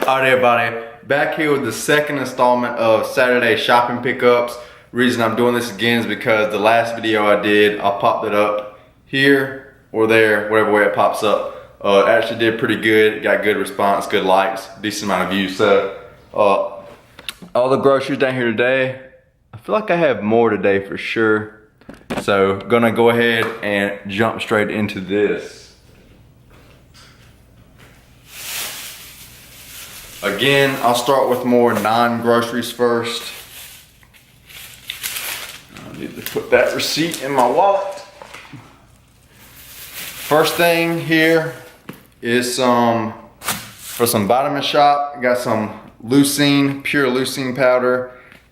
Alright everybody, back here with the second installment of Saturday shopping pickups. Reason I'm doing this again is because the last video I did, I popped it up here or there, whatever way it pops up. It actually did pretty good, got good response, good likes, decent amount of views. So, all the groceries down here today, I feel like I have more today for sure. So, gonna go ahead and jump straight into this. Again, I'll start with more non-groceries first. I need to put that receipt in my wallet. First thing here is for some Vitamin Shop. I got some leucine, pure leucine powder.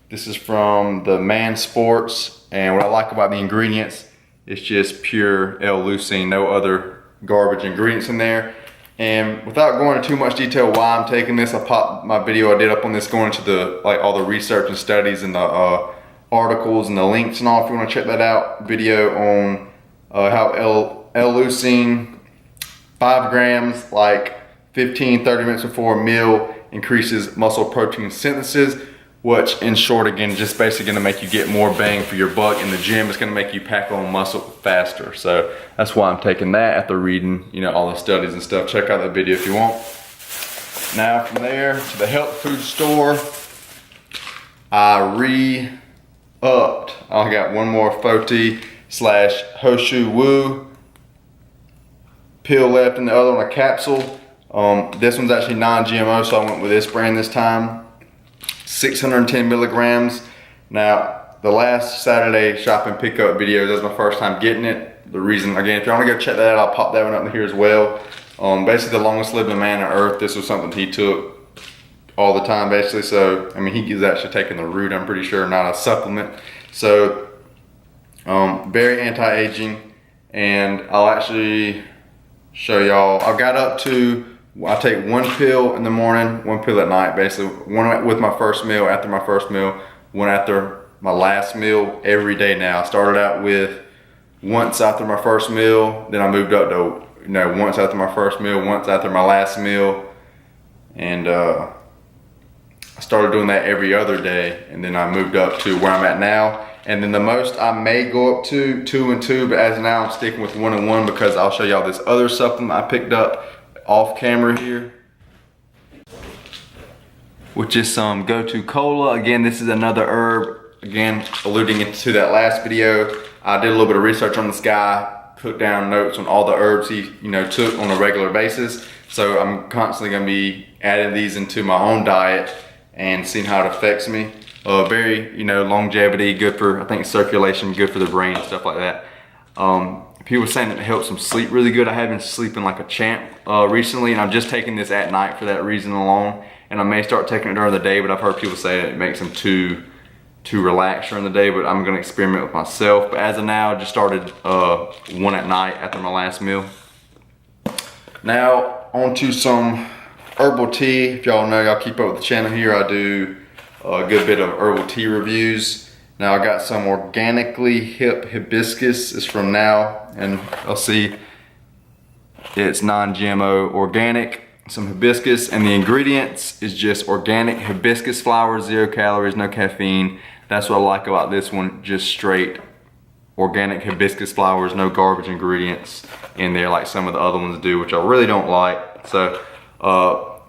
This is from the Man Sports, and what I like about the ingredients, it's just pure L-leucine, no other garbage ingredients in there. And without going into too much detail why I'm taking this, I popped my video I did up on this, going into the all the research and studies and the articles and the links and all. If you want to check that out, video on how L-leucine 5 grams, like 15-30 minutes before a meal, increases muscle protein synthesis, which in short, again, just basically gonna make you get more bang for your buck in the gym. It's gonna make you pack on muscle faster. So that's why I'm taking that after reading, all the studies and stuff. Check out that video if you want. Now from there to the health food store, I re-upped. I got one more Foti / Hoshu Wu pill left and the other one a capsule. This one's actually non-GMO, so I went with this brand this time. 610 milligrams. Now, the last Saturday shopping pickup video, that was my first time getting it. The reason, again, if you want to go check that out, I'll pop that one up in here as well. Basically, the longest living man on earth, this was something he took all the time, basically. So, I mean, he is actually taking the root, I'm pretty sure, not a supplement. So, very anti-aging, and I'll actually show y'all. I've got up to, I take one pill in the morning, one pill at night, basically. One with my first meal, after my first meal, one after my last meal every day now. I started out with once after my first meal, then I moved up to, once after my first meal, once after my last meal. And I started doing that every other day, and then I moved up to where I'm at now. And then the most I may go up to 2 and 2, but as of now I'm sticking with 1 and 1 because I'll show y'all this other supplement I picked up off camera here, which is some Go-To Cola. Again, this is another herb. Again, alluding to that last video, I did a little bit of research on this guy, put down notes on all the herbs he took on a regular basis. So I'm constantly gonna be adding these into my own diet and seeing how it affects me. Very, longevity, good for, I think, circulation, good for the brain, stuff like that. People saying that it helps them sleep really good. I have been sleeping like a champ recently, and I'm just taking this at night for that reason alone. And I may start taking it during the day, but I've heard people say that it makes them too relaxed during the day, but I'm gonna experiment with myself. But as of now, I just started one at night after my last meal. Now, on to some herbal tea. If y'all know, y'all keep up with the channel here, I do a good bit of herbal tea reviews. Now I got some organically hip hibiscus. It's from Now, and I'll see it's non-GMO organic. Some hibiscus, and the ingredients is just organic hibiscus flowers, 0 calories, no caffeine. That's what I like about this one, just straight organic hibiscus flowers, no garbage ingredients in there like some of the other ones do, which I really don't like. So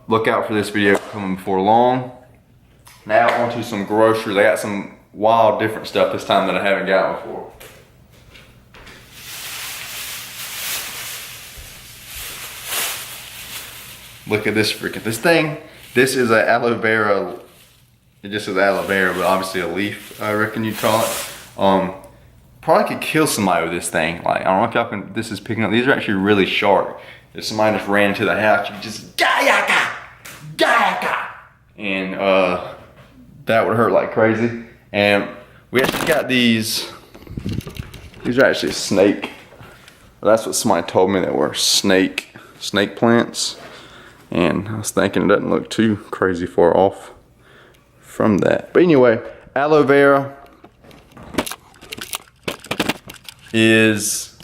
look out for this video coming before long. Now onto some groceries. I got some wild different stuff this time that I haven't got before. Look at this this thing. This is an aloe vera. It just says aloe vera, but obviously a leaf, I reckon you'd call it. Probably could kill somebody with this thing. Like, I don't know if y'all can, this is picking up. These are actually really sharp. If somebody just ran into the house, you could just gayaka, gayaka, and that would hurt like crazy. And we actually got these are actually snake. Well, that's what somebody told me, that were snake plants. And I was thinking it doesn't look too crazy far off from that. But anyway, aloe vera is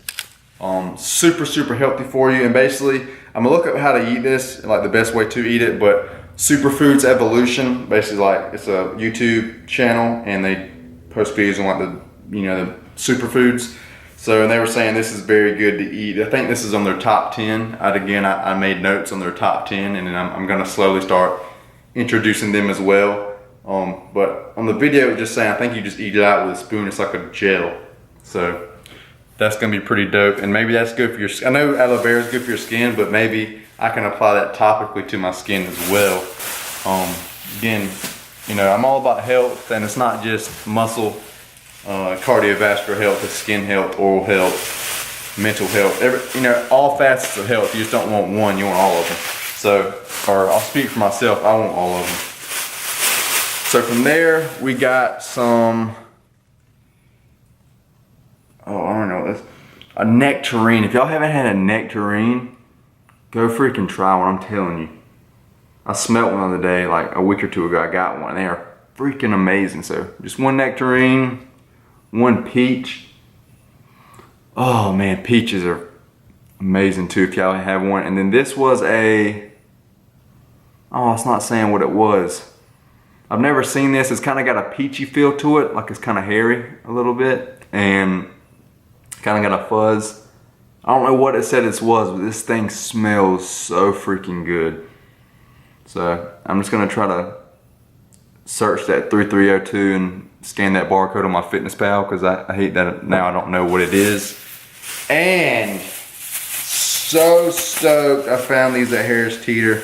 super healthy for you. And basically, I'm gonna look up how to eat this, like the best way to eat it, but Superfoods Evolution. Basically, like it's a YouTube channel, and they post videos on like the superfoods. So, and they were saying this is very good to eat. I think this is on their top 10. I made notes on their top 10, and then I'm gonna slowly start introducing them as well. But on the video, it was just saying, I think you just eat it out with a spoon. It's like a gel. So that's gonna be pretty dope. And maybe that's good for your skin. I know aloe vera is good for your skin, but maybe I can apply that topically to my skin as well. Again, you know, I'm all about health, and it's not just muscle, cardiovascular health, it's skin health, oral health, mental health, all facets of health. You just don't want one, you want all of them. So, or I'll speak for myself, I want all of them. So from there, we got some, I don't know, a nectarine. If y'all haven't had a nectarine, go freaking try one, I'm telling you. I smelled one the other day, like a week or two ago, I got one. They are freaking amazing. So just one nectarine, one peach. Oh man, peaches are amazing too if y'all have one. And then this was it's not saying what it was. I've never seen this. It's kind of got a peachy feel to it, like it's kind of hairy a little bit, and kind of got a fuzz. I don't know what it said it was, but this thing smells so freaking good. So I'm just gonna try to search that 3302 and scan that barcode on my FitnessPal, because I hate that now I don't know what it is. And so stoked I found these at Harris Teeter.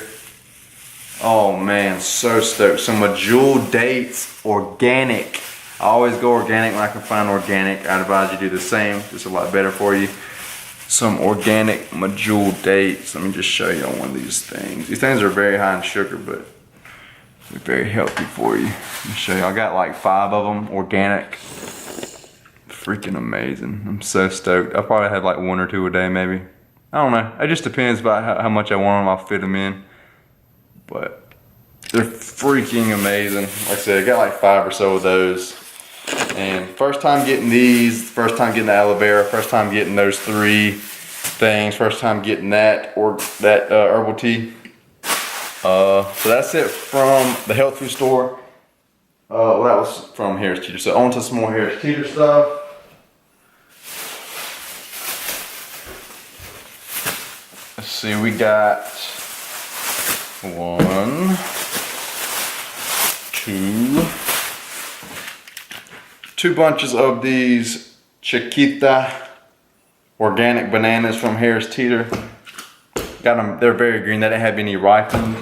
Oh man, so stoked. Some Medjool dates, organic. I always go organic when I can find organic. I advise you do the same, it's a lot better for you. Some organic Medjool dates. Let me just show you on one of these things. These things are very high in sugar, but they're very healthy for you. Let me show you. I got like 5 of them, organic. Freaking amazing. I'm so stoked. I'll probably have like 1 or 2 a day maybe. I don't know. It just depends about how much I want them. I'll fit them in. But they're freaking amazing. Like I said, I got like 5 or so of those. And first time getting these, first time getting the aloe vera, first time getting those 3 things, first time getting that herbal tea. So that's it from the health food store. Well, that was from Harris Teeter. So on to some more Harris Teeter stuff. Let's see, we got 1, 2 bunches of these Chiquita organic bananas from Harris Teeter. Got them, they're very green, they didn't have any ripened.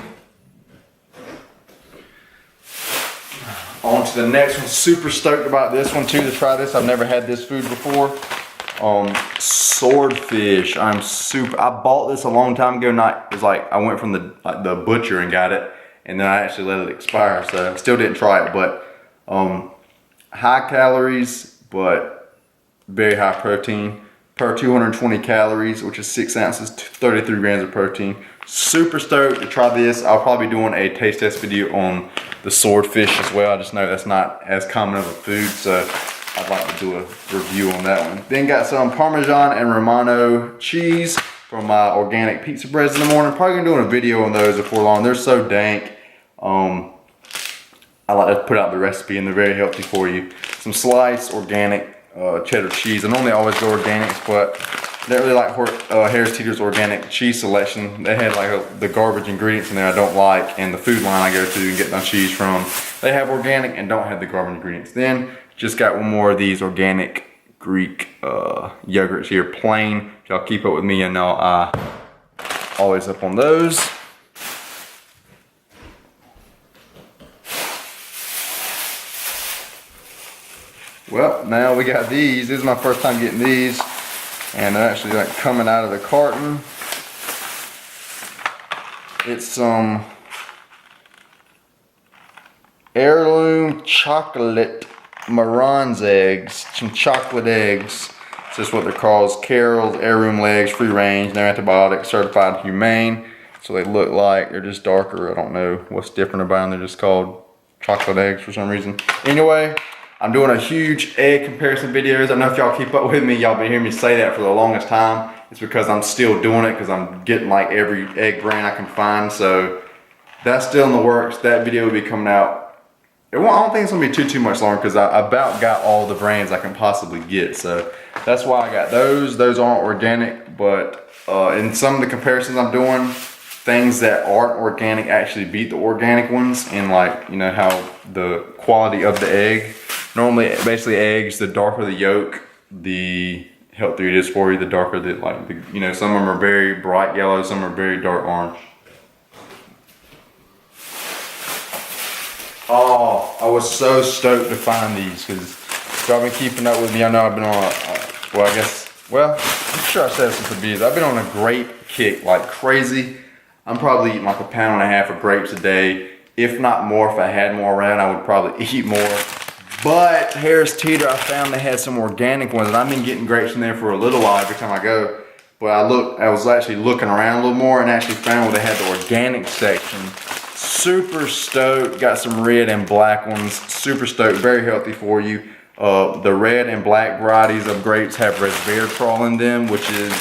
On to the next one, super stoked about this one too, to try this. I've never had this food before. Swordfish, I bought this a long time ago. It's like I went from the butcher and got it, and then I actually let it expire, so I still didn't try it, but high calories, but very high protein. Per 220 calories, which is 6 ounces, 33 grams of protein. Super stoked to try this. I'll probably be doing a taste test video on the swordfish as well. I just know that's not as common of a food, so I'd like to do a review on that one. Then got some Parmesan and Romano cheese from my organic pizza breads in the morning. Probably gonna do a video on those before long. They're so dank. I like to put out the recipe, and they're very healthy for you. Some sliced organic cheddar cheese. I normally always go organics, but I don't really like Harris Teeter's organic cheese selection. They had like the garbage ingredients in there I don't like, and the food line I go to and get my cheese from, they have organic and don't have the garbage ingredients. Then just got 1 more of these organic Greek yogurts here, plain. If y'all keep up with me, you know I always up on those. Well, now we got these. This is my first time getting these, and they're actually like coming out of the carton. It's some heirloom chocolate Marron's eggs, some chocolate eggs. It's just what they're called. Carol's heirloom legs, free range, no antibiotics, certified humane. So they look like they're just darker. I don't know what's different about them. They're just called chocolate eggs for some reason. Anyway, I'm doing a huge egg comparison videos. I don't know if y'all keep up with me. Y'all been hearing me say that for the longest time. It's because I'm still doing it, because I'm getting like every egg brand I can find. So that's still in the works. That video will be coming out. I don't think it's gonna be too much longer because I about got all the brands I can possibly get. So that's why I got those. Those aren't organic, but in some of the comparisons I'm doing, things that aren't organic actually beat the organic ones. And like, you know, how the quality of the egg. Normally, basically eggs, the darker the yolk, the healthier it is for you. The darker the, like, you know, some of them are very bright yellow, some are very dark orange. Oh, I was so stoked to find these because if y'all been keeping up with me, I know I've been on I'm sure I said this in the videos. I've been on a grape kick like crazy. I'm probably eating like 1.5 pounds of grapes a day. If not more, if I had more around, I would probably eat more. But Harris Teeter, I found they had some organic ones, and I've been getting grapes in there for a little while every time I go. But I was actually looking around a little more and actually found where they had the organic section. Super stoked. Got some red and black ones. Super stoked. Very healthy for you. The red and black varieties of grapes have resveratrol in them, which is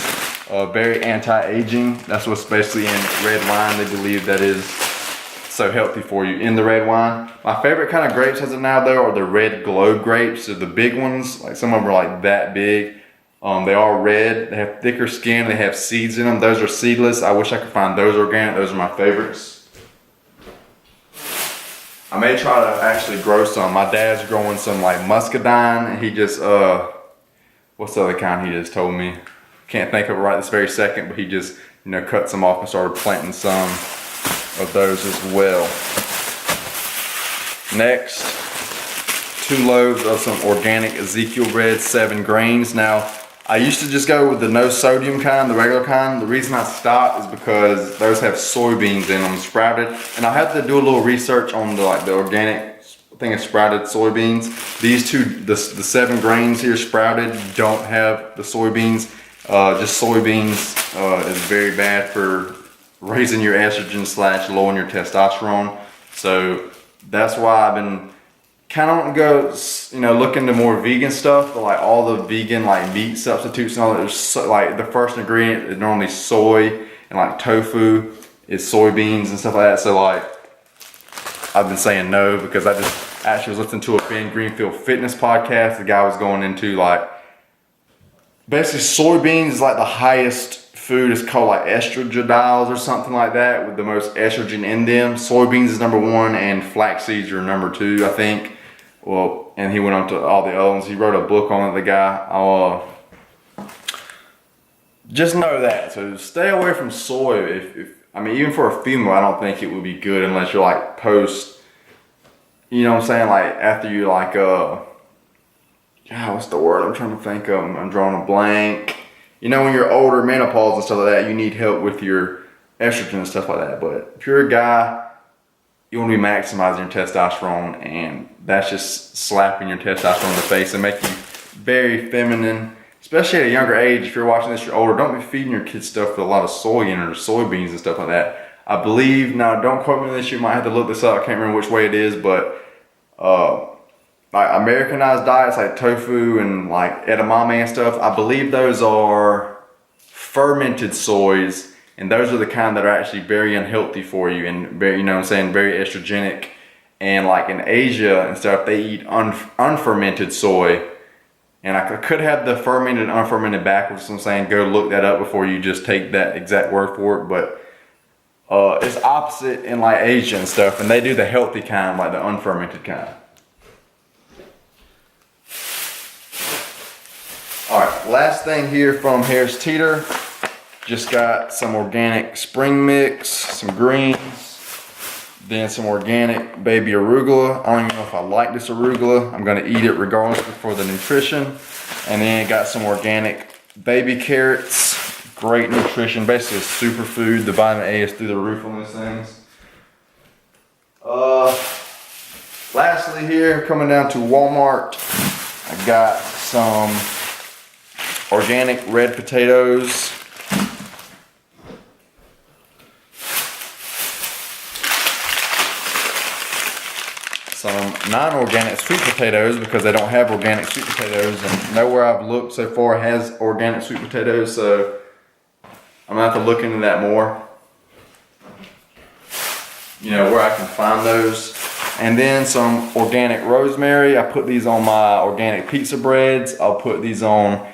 very anti-aging. That's what's basically in red wine. They believe that is so healthy for you in the red wine. My favorite kind of grapes as of now though are the red globe grapes. They're the big ones. Like some of them are like that big. They are red. They have thicker skin. They have seeds in them. Those are seedless. I wish I could find those organic. Those are my favorites. I may try to actually grow some. My dad's growing some like muscadine. He just, what's the other kind he just told me? Can't think of it right this very second, but he just, you know, cut some off and started planting some of those as well. Next, 2 loaves of some organic Ezekiel Red 7 grains. Now, I used to just go with the no sodium kind, the regular kind. The reason I stopped is because those have soybeans in them, sprouted. And I had to do a little research on the organic thing of sprouted soybeans. These two, the 7 grains here sprouted, don't have the soybeans. Just soybeans is very bad for raising your estrogen / lowering your testosterone. So that's why I've been kind of go, you know, look into more vegan stuff, but like all the vegan like meat substitutes and all that. There's so, like the first ingredient is normally soy, and like tofu is soybeans and stuff like that. So like I've been saying no because I just actually was listening to a Ben Greenfield fitness podcast. The guy was going into like basically soybeans is like the highest food. Is called like estradiol or something like that, with the most estrogen in them. Soybeans is number 1 and flax seeds are number 2, I think. Well, and he went on to all the other ones. He wrote a book on it, the guy. Just know that. So stay away from soy. If I mean, even for a female, I don't think it would be good unless you're like post, you know what I'm saying? Like after you like, what's the word I'm trying to think of? I'm drawing a blank. You know, when you're older, menopause and stuff like that, you need help with your estrogen and stuff like that. But if you're a guy, you want to be maximizing your testosterone, and that's just slapping your testosterone in the face and make you very feminine, especially at a younger age. If you're watching this, you're older, don't be feeding your kids stuff with a lot of soy in it or soybeans and stuff like that. I believe, now don't quote me on this, you might have to look this up, I can't remember which way it is, but like Americanized diets like tofu and like edamame and stuff, I believe those are fermented soys, and those are the kind that are actually very unhealthy for you and very, you know what I'm saying, very estrogenic. And like in Asia and stuff, they eat unfermented soy. And I could have the fermented and unfermented backwards, so I'm saying go look that up before you just take that exact word for it. But it's opposite in like Asia and stuff, and they do the healthy kind, like the unfermented kind. Alright, last thing here from Harris Teeter. Just got some organic spring mix, some greens, then some organic baby arugula. I don't even know if I like this arugula. I'm going to eat it regardless for the nutrition. And then got some organic baby carrots. Great nutrition, basically a superfood. The vitamin A is through the roof on these things. Lastly here, coming down to Walmart, I got some organic red potatoes. Some non-organic sweet potatoes because they don't have organic sweet potatoes, and nowhere I've looked so far has organic sweet potatoes, so I'm gonna have to look into that more. you know, where I can find those. And then some organic rosemary. I put these on my organic pizza breads. I'll put these on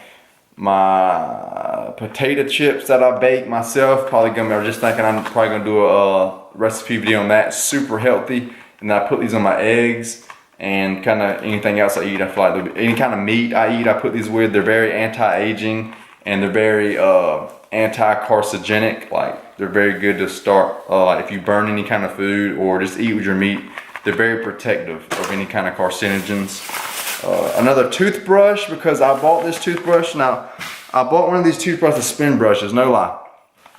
my potato chips that I bake myself. Probably gonna, I'm just thinking I'm probably gonna do a recipe video on that. Super healthy. And then I put these on my eggs and kind of anything else I eat. I feel like any kind of meat I eat, I put these with. They're very anti-aging and they're very anti-carcinogenic. Like they're very good to start if you burn any kind of food or just eat with your meat. They're very protective of any kind of carcinogens. Another toothbrush, because I bought this toothbrush. Now, I bought one of these toothbrushes, spin brushes, no lie.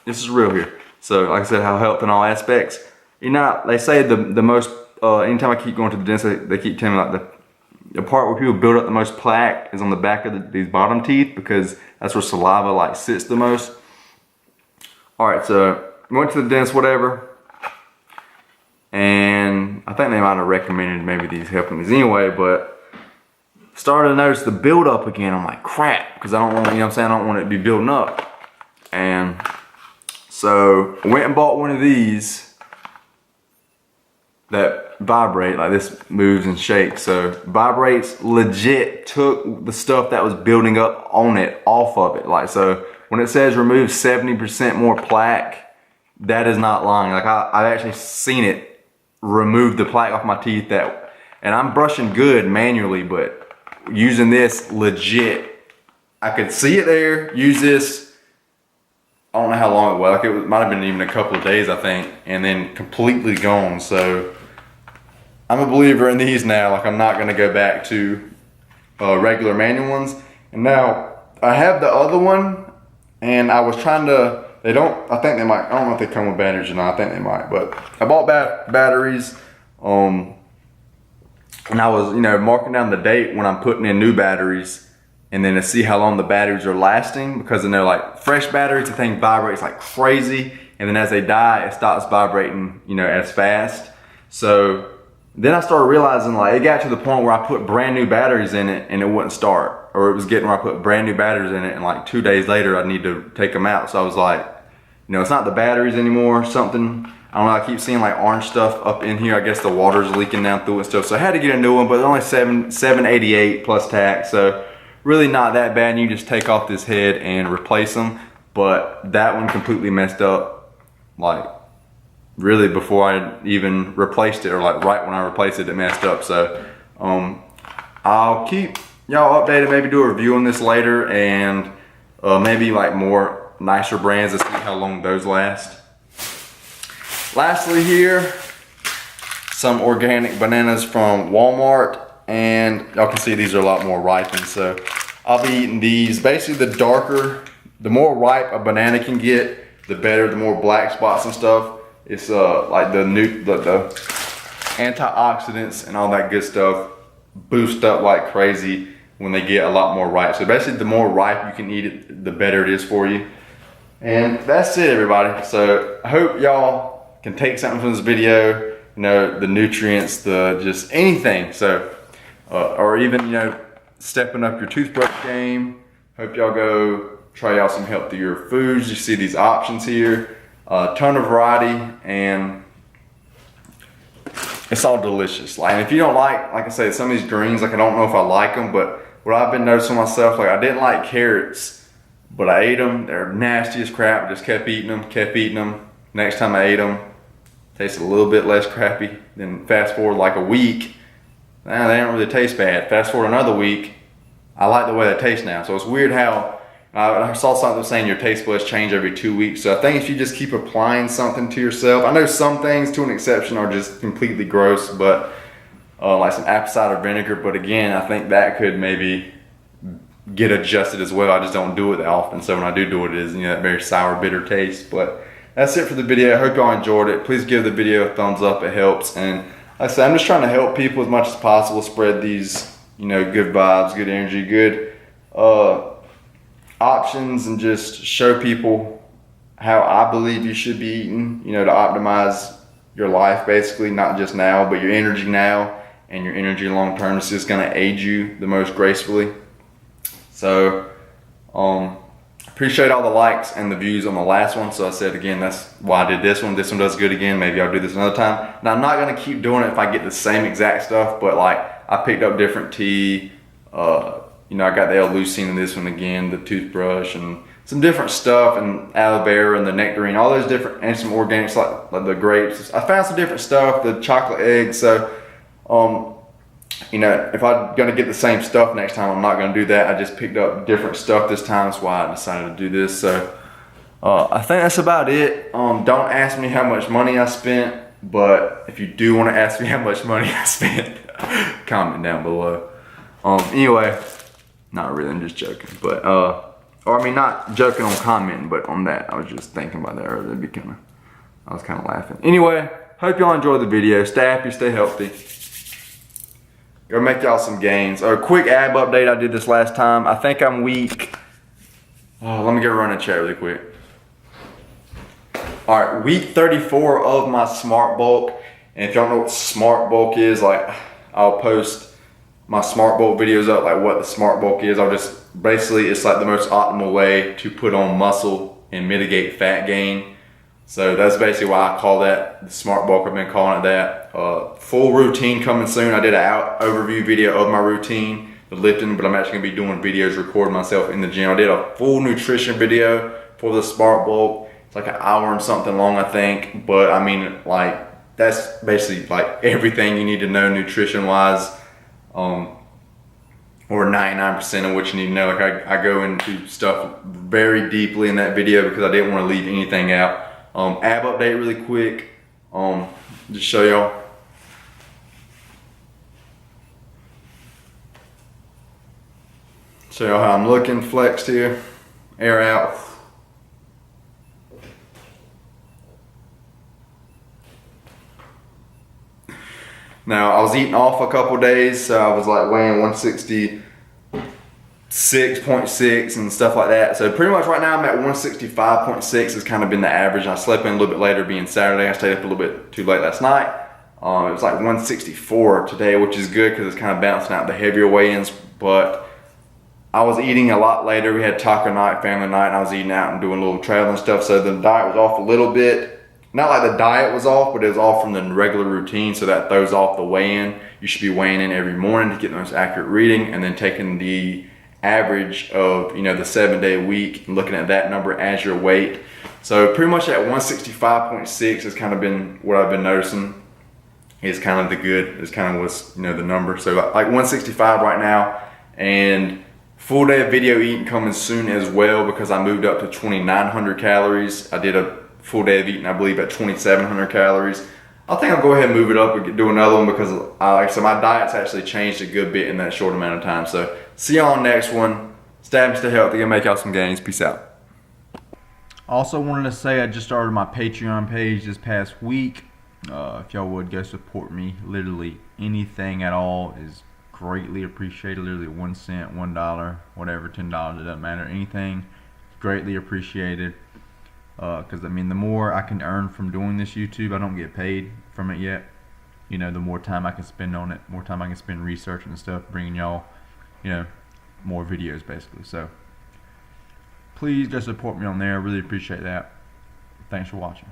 This is real here. So, like I said, how health in all aspects. You know, they say the most, anytime I keep going to the dentist, they keep telling me like the part where people build up the most plaque is on the back of these bottom teeth, because that's where saliva like sits the most. All right, so I went to the dentist, whatever. And I think they might have recommended maybe these helping these anyway, but started to notice the buildup again. I'm like, crap, because I don't want, you know what I'm saying, I don't want it to be building up. And so I went and bought one of these that vibrate, like this moves and shakes. So vibrates legit took the stuff that was building up on it off of it. Like, so when it says remove 70% more plaque, that is not lying. Like I've actually seen it remove the plaque off my teeth, that, and I'm brushing good manually, but using this legit, I could see it there. Use this, I don't know how long it was, like it might have been even a couple of days I think, and then completely gone. So I'm a believer in these now. Like I'm not gonna go back to regular manual ones. And now I have the other one, and I was trying to, they don't, I think they might, I don't know if they come with batteries or not, I think they might, but I bought batteries, and I was, you know, marking down the date when I'm putting in new batteries, and then to see how long the batteries are lasting, because then they're like fresh batteries, the thing vibrates like crazy, and then as they die, it stops vibrating, you know, as fast. So then I started realizing, like, it got to the point where I put brand new batteries in it and it wouldn't start, or it was getting where I put brand new batteries in it and like 2 days later I need to take them out. So I was like, you know, it's not the batteries anymore, something, I don't know, I keep seeing like orange stuff up in here. I guess the water's leaking down through it and stuff. So I had to get a new one, but it's only $788 plus tax. So really not that bad. You just take off this head and replace them. But that one completely messed up, like really before I even replaced it, or like right when I replaced it, it messed up. So I'll keep y'all updated, maybe do a review on this later, and maybe like more nicer brands to see how long those last. Lastly here, some organic bananas from Walmart, and y'all can see these are a lot more ripened. So I'll be eating these. Basically the darker, the more ripe a banana can get, the better, the more black spots and stuff. It's like the antioxidants and all that good stuff boost up like crazy when they get a lot more ripe. So basically the more ripe you can eat it, the better it is for you. And that's it, everybody. So I hope y'all can take something from this video, you know, the nutrients, the just anything. So, or even, you know, stepping up your toothbrush game. Hope y'all go try out some healthier foods. You see these options here, a ton of variety, and it's all delicious. Like, if you don't like I said, some of these greens, like I don't know if I like them, but what I've been noticing myself, like I didn't like carrots, but I ate them. They're nasty as crap. I just kept eating them. Next time I ate them, tasted a little bit less crappy. Then fast forward like a week, nah, they don't really taste bad. Fast forward another week, I like the way they taste now. So it's weird how, I saw something saying your taste buds change every 2 weeks. So I think if you just keep applying something to yourself, I know some things to an exception are just completely gross, but like some apple cider vinegar, but again, I think that could maybe get adjusted as well. I just don't do it that often, so when I do it, it is, you know, that very sour, bitter taste. But that's it for the video. I hope y'all enjoyed it. Please give the video a thumbs up, it helps. And like I said, I'm just trying to help people as much as possible, spread these, you know, good vibes, good energy, good options, and just show people how I believe you should be eating, you know, to optimize your life basically, not just now, but your energy now and your energy long term. It's just gonna aid you the most gracefully. So Appreciate all the likes and the views on the last one. So I said again, that's why I did this one. This one does good again. Maybe I'll do this another time. Now I'm not gonna keep doing it if I get the same exact stuff, but like I picked up different tea. You know, I got the L-leucine in this one again, the toothbrush and some different stuff, and aloe vera and the nectarine, all those different, and some organics like the grapes. I found some different stuff, the chocolate eggs. So, you know, if I'm gonna get the same stuff next time, I'm not gonna do that. I just picked up different stuff this time. That's why I decided to do this. So, I think that's about it. Don't ask me how much money I spent, but if you do want to ask me how much money I spent, comment down below. Anyway, not really, I'm just joking. But, or I mean, not joking on commenting, but on that. I was just thinking about that earlier. I was kind of laughing. Anyway, hope y'all enjoyed the video. Stay happy, stay healthy. Go make y'all some gains. A quick ab update. I did this last time. I think I'm week. Oh, let me get running chat really quick. All right, week 34 of my smart bulk. And if y'all know what smart bulk is, like I'll post my smart bulk videos up, like what the smart bulk is. I'll just basically, it's like the most optimal way to put on muscle and mitigate fat gain. So that's basically why I call that the smart bulk. I've been calling it that. Full routine coming soon. I did an overview video of my routine, the lifting, but I'm actually gonna be doing videos, recording myself in the gym. I did a full nutrition video for the smart bulk. It's like an hour and something long, I think. But I mean, like that's basically like everything you need to know nutrition wise. Or 99% of what you need to know. Like I go into stuff very deeply in that video because I didn't want to leave anything out. Ab update really quick. Just show y'all. Show y'all how I'm looking, flexed here, air out. Now I was eating off a couple days, so I was like weighing 166.6 and stuff like that. So pretty much right now I'm at 165.6 has kind of been the average. I slept in a little bit later being Saturday. I stayed up a little bit too late last night. It was like 164 today, which is good because it's kind of bouncing out the heavier weigh-ins, but I was eating a lot later. We had taco night, family night, and I was eating out and doing a little traveling stuff. So the diet was off a little bit. Not like the diet was off, but it was off from the regular routine, so that throws off the weigh-in. You should be weighing in every morning to get the most accurate reading, and then taking the average of, you know, the 7-day week and looking at that number as your weight. So pretty much at 165.6 has kind of been what I've been noticing is kind of the good, is kind of what's, you know, the number. So like 165 right now, and full day of video eating coming soon as well because I moved up to 2,900 calories. I did a full day of eating, I believe, at 2,700 calories. I think I'll go ahead and move it up and do another one because like I said, my diet's actually changed a good bit in that short amount of time. So see y'all on the next one. Stay happy, stay healthy, and make y'all some gains. Peace out. Also wanted to say I just started my Patreon page this past week. If y'all would go support me, literally anything at all is greatly appreciated. Literally 1 cent, $1, whatever, $10, it doesn't matter. Anything, greatly appreciated. Because I mean, the more I can earn from doing this YouTube, I don't get paid from it yet. You know, the more time I can spend on it, more time I can spend researching and stuff, bringing y'all, you know, more videos basically. So please go support me on there. I really appreciate that. Thanks for watching.